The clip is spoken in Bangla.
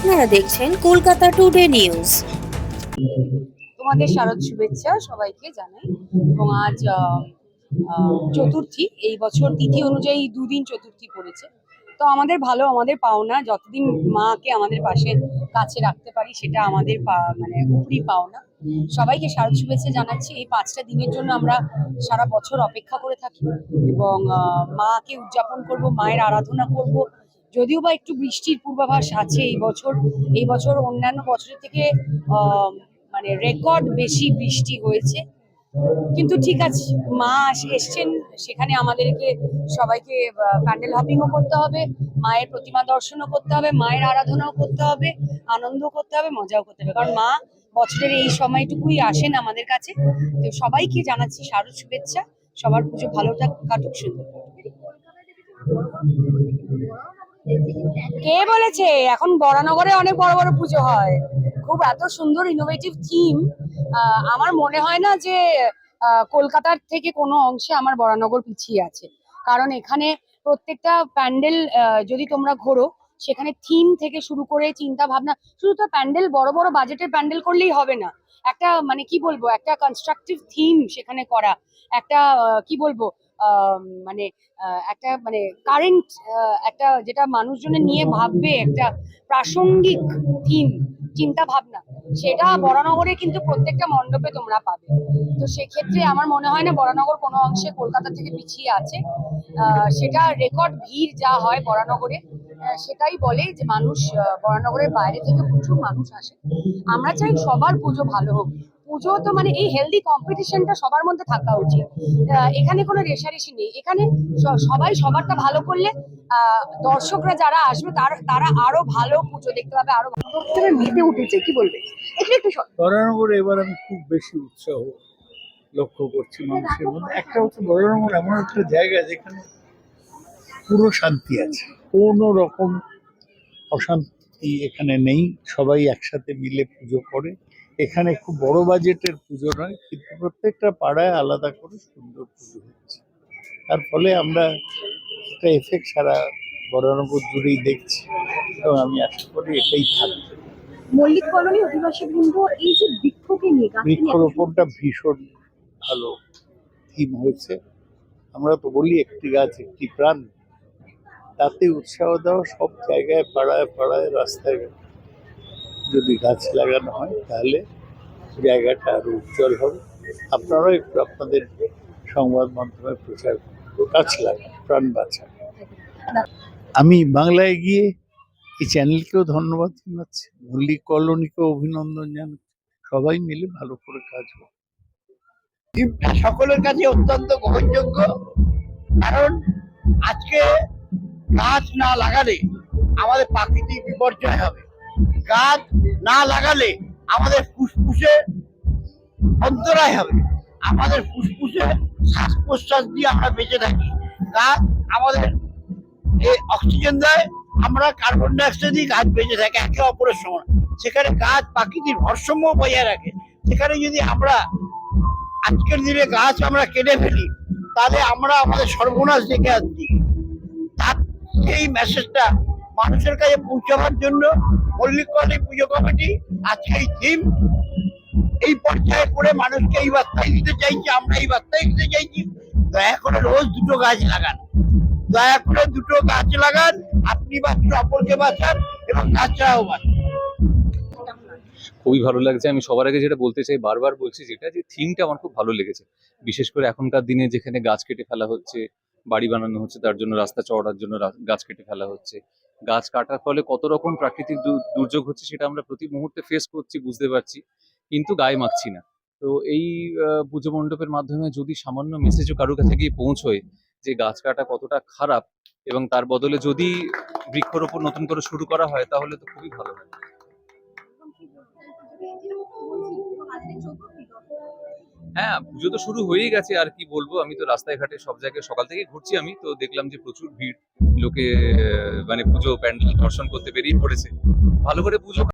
আপনারা দেখছেন কলকাতা টুডে নিউজ। তোমাদের শারদ শুভেচ্ছা সবাইকে জানাই। এবং আজ চতুর্থী, এই বছর তিথি অনুযায়ী দুদিন চতুর্থী পড়েছে। তো আমাদের ভালো, আমাদের পাওনা, যতদিন মাকে আমাদের পাশে কাছে রাখতে পারি সেটা আমাদের মানে উপরই পাওনা। সবাইকে শারদ শুভেচ্ছা জানাচ্ছি। এই 5টা দিনের জন্য আমরা সারা বছর অপেক্ষা করে থাকি এবং মাকে উদযাপন করব, মায়ের আরাধনা করব। যদিও বা একটু বৃষ্টির পূর্বাভাস আছে এই বছর অন্যান্য বছরের থেকে মানে রেকর্ড বেশি বৃষ্টি হয়েছে, কিন্তু ঠিক আছে, মা এসছেন, সেখানে আমাদেরকে সবাইকে প্যান্ডেল হপিংও করতে হবে, মায়ের প্রতিমা দর্শনও করতে হবে, মায়ের আরাধনাও করতে হবে, আনন্দ করতে হবে, মজাও করতে হবে, কারণ মা বছরের এই সময়টুকুই আসেন আমাদের কাছে। তো সবাইকে জানাচ্ছি শারদ শুভেচ্ছা, সবার পুজো ভালো কাটুক, সুন্দর কাটুক। কে বলেছে এখন বরানগরে অনেক বড় বড় পুজো হয়? খুব এত সুন্দর ইনোভেটিভ থিম, আমার মনে হয় না যে কলকাতার থেকে কোনো অংশে আমার বরানগর পিছিয়ে আছে। কারণ এখানে প্রত্যেকটা প্যান্ডেল যদি তোমরা ঘোরো, সেখানে থিম থেকে শুরু করে চিন্তা ভাবনা, শুধু তো প্যান্ডেল বড় বড় বাজেটের প্যান্ডেল করলেই হবে না, একটা মানে কি বলবো, একটা কনস্ট্রাকটিভ থিম সেখানে করা, একটা কি বলবো, মানে একটা মানে কারেন্ট, একটা যেটা মানুষজনের নিয়ে ভাববে, একটা প্রাসঙ্গিক থিম, চিন্তা ভাবনা, সেটা বরানগরে কিন্তু প্রত্যেকটা মণ্ডপে তোমরা পাবে। তো সেক্ষেত্রে আমার মনে হয় না বরানগর কোনো অংশে কলকাতা থেকে পিছিয়ে আছে। সেটা রেকর্ড ভিড় যা হয় বরানগরে, সেটাই বলে যে মানুষ, বরানগরের বাইরে থেকে প্রচুর মানুষ আসে। আমরা চাই সবার পুজো ভালো হোক। পুজো তো মানে এই হেলদি কম্পিটিশনটা সবার মধ্যে থাকা উচিত। এখানে কোনো রেষারেষি নেই, এখানে সবাই সবারটা ভালো করলে দর্শকরা যারা আসবে তারা আরো ভালো পুজো দেখতে পাবে, আরো মেতে উঠেছে। কি বলবে একটু একটু বরানগরে এবার আমি খুব বেশি উৎসাহ লক্ষ্য করছি মানুষের মধ্যে। একটা হচ্ছে বরানগর এমন একটা জায়গা যেখানে পুরো শান্তি আছে, কোনো রকম অশান্তি এখানে নেই, সবাই একসাথে মিলে পুজো করে। এখানে খুব বড় বাজেটের পুজো নয়, কিন্তু প্রত্যেকটা পাড়ায় আলাদা করে সুন্দর পুজো হচ্ছে। তার ফলে আমরা একটা এফেক্ট সারা বরানগর জুড়েই দেখছি এবং আমি আশা করি এটাই থাকবে। মল্লিক কলোনি অধিবাসী বৃন্দ এই যে বৃক্ষকে নিয়ে বৃক্ষরোপণটা ভীষণ ভালো থিম হয়েছে। আমরা তো বলি একটি গাছ একটি প্রাণ, তাতে উৎসাহ দেওয়া, সব জায়গায় পাড়ায় পাড়ায় রাস্তায় যদি গাছ লাগানো হয় তাহলে জায়গাটা আরো উজ্জ্বল হবে। আপনারাও একটু আপনাদের সংবাদ মাধ্যমে প্রচার করুন, গাছ লাগান, প্রাণ বাঁচান। আমি বাংলায় গিয়ে এই চ্যানেলকেও ধন্যবাদ জানাচ্ছি, মল্লিক কলোনিকেও অভিনন্দন জানাচ্ছি, সবাই মিলে ভালো করে কাজ করুন। সকলের কাছে অত্যন্ত গ্রহণযোগ্য, কারণ আজকে গাছ না লাগালে আমাদের প্রাকৃতিক বিপর্যয় হবে। গাছ না লাগালে আমাদের ফুসফুসে অন্তরায় হবে, আমাদের ফুসফুসে শ্বাস প্রশ্বাস দিয়ে আমরা বেঁচে থাকি। গাছ আমাদের অক্সিজেন দেয়, আমরা কার্বন ডাইঅক্সাইড দিই, গাছ বেঁচে থাকে একে অপরের সমান। সেখানে গাছ প্রাকৃতিক ভারসাম্য বজায় রাখে। সেখানে যদি আমরা আজকের দিনে গাছ আমরা কেটে ফেলি, তাহলে আমরা আমাদের সর্বনাশ ডেকে আনছি। তার সেই মেসেজটা মানুষের কাছে পৌঁছাবার জন্য মল্লিক কলোনি পুজো কমিটি আজকে এই থিম এই পর্যায়ে করে মানুষকে এই বার্তাই দিতে চাইছি। আমরা এই বার্তাই দিতে চাইছি, দয়া করে রোজ দুটো গাছ লাগান, দয়া করে দুটো গাছ লাগান, আপনি বাঁচুন, অপরকে বাঁচান এবং গাছরাও বাঁচান। খুবই ভালো লাগছে। আমি সবার আগে যেটা বলতে চাই, বারবার বলছি, যেটা যে থিমটা আমার খুব ভালো লেগেছে। বিশেষ করে এখনকার দিনে যেখানে গাছ কেটে ফেলা হচ্ছে, বাড়ি বানানো হচ্ছে, তার জন্য রাস্তা চওড়ার জন্য গাছ কেটে ফেলা হচ্ছে। গাছ কাটার ফলে কত রকম প্রাকৃতিক দুর্যোগ হচ্ছে সেটা আমরা প্রতি মুহূর্তে ফেস করছি, বুঝতে পারছি, কিন্তু গায়ে মাখছি না। তো এই পুজো মণ্ডপের মাধ্যমে যদি সামান্য মেসেজও কারোর কাছে গিয়ে পৌঁছয় যে গাছ কাটা কতটা খারাপ, এবং তার বদলে যদি বৃক্ষরোপণ নতুন করে শুরু করা হয়, তাহলে তো খুবই ভালো হয়। হ্যাঁ, পুজো তো শুরু হয়েই গেছে, আর কি বলবো। আমি তো রাস্তায় ঘাটে সব জায়গায় সকাল থেকে ঘুরছি, আমি তো দেখলাম যে প্রচুর ভিড়, লোকে মানে পুজো প্যান্ডেল দর্শন করতে বেরিয়ে পড়েছে। ভালো করে পুজো